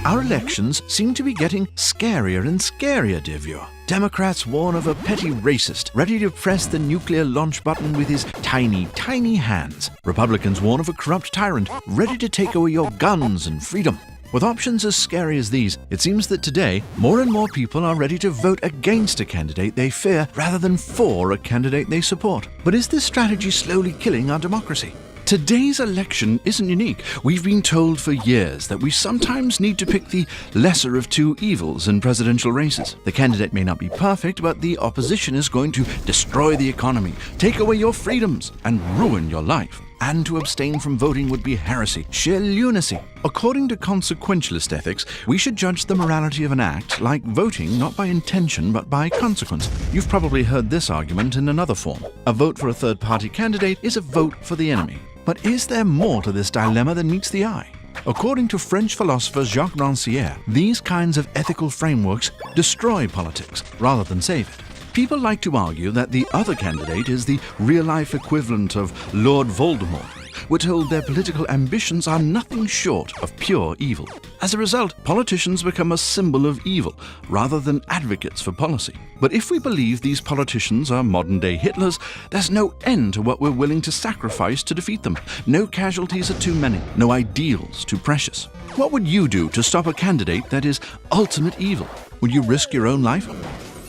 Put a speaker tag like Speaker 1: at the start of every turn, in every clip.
Speaker 1: Our elections seem to be getting scarier and scarier, dear viewer. Democrats warn of a petty racist, ready to press the nuclear launch button with his tiny, tiny hands. Republicans warn of a corrupt tyrant, ready to take away your guns and freedom. With options as scary as these, it seems that today, more and more people are ready to vote against a candidate they fear rather than for a candidate they support. But is this strategy slowly killing our democracy? Today's election isn't unique. We've been told for years that we sometimes need to pick the lesser of two evils in presidential races. The candidate may not be perfect, but the opposition is going to destroy the economy, take away your freedoms, and ruin your life. And to abstain from voting would be heresy, sheer lunacy. According to consequentialist ethics, we should judge the morality of an act like voting not by intention but by consequence. You've probably heard this argument in another form. A vote for a third-party candidate is a vote for the enemy. But is there more to this dilemma than meets the eye? According to French philosopher Jacques Rancière, these kinds of ethical frameworks destroy politics rather than save it. People like to argue that the other candidate is the real-life equivalent of Lord Voldemort. We're told their political ambitions are nothing short of pure evil. As a result, politicians become a symbol of evil rather than advocates for policy. But if we believe these politicians are modern-day Hitlers, there's no end to what we're willing to sacrifice to defeat them. No casualties are too many, no ideals too precious. What would you do to stop a candidate that is ultimate evil? Would you risk your own life?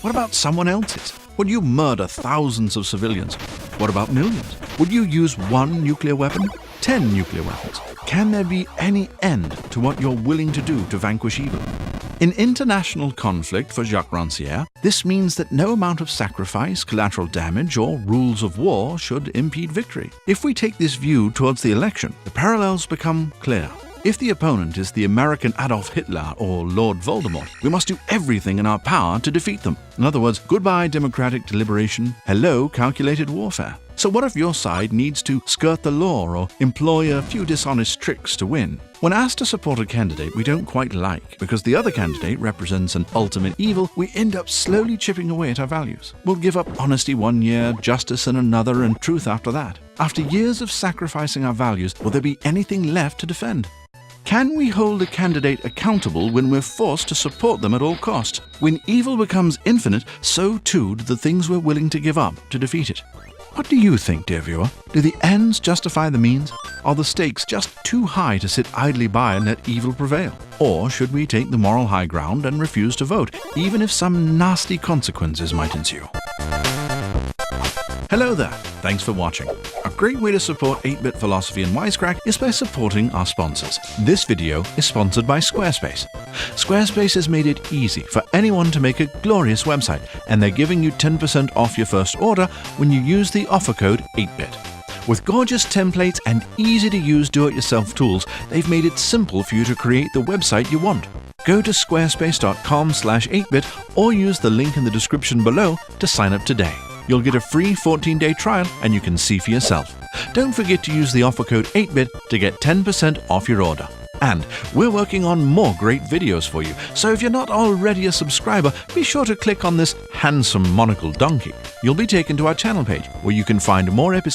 Speaker 1: What about someone else's? Would you murder thousands of civilians? What about millions? Would you use 1 nuclear weapon? 10 nuclear weapons? Can there be any end to what you're willing to do to vanquish evil? In international conflict for Jacques Rancière, this means that no amount of sacrifice, collateral damage, or rules of war should impede victory. If we take this view towards the election, the parallels become clear. If the opponent is the American Adolf Hitler or Lord Voldemort, we must do everything in our power to defeat them. In other words, goodbye democratic deliberation, hello calculated warfare. So what if your side needs to skirt the law or employ a few dishonest tricks to win? When asked to support a candidate we don't quite like because the other candidate represents an ultimate evil, we end up slowly chipping away at our values. We'll give up honesty 1 year, justice in another, and truth after that. After years of sacrificing our values, will there be anything left to defend? Can we hold a candidate accountable when we're forced to support them at all costs? When evil becomes infinite, so too do the things we're willing to give up to defeat it. What do you think, dear viewer? Do the ends justify the means? Are the stakes just too high to sit idly by and let evil prevail? Or should we take the moral high ground and refuse to vote, even if some nasty consequences might ensue? Hello there, thanks for watching. A great way to support 8-Bit Philosophy and Wisecrack is by supporting our sponsors. This video is sponsored by Squarespace. Squarespace has made it easy for anyone to make a glorious website, and they're giving you 10% off your first order when you use the offer code 8-Bit. With gorgeous templates and easy-to-use do-it-yourself tools, they've made it simple for you to create the website you want. Go to squarespace.com/8bit or use the link in the description below to sign up today. You'll get a free 14-day trial and you can see for yourself. Don't forget to use the offer code 8-Bit to get 10% off your order. And we're working on more great videos for you, so if you're not already a subscriber, be sure to click on this handsome monocle donkey. You'll be taken to our channel page where you can find more episodes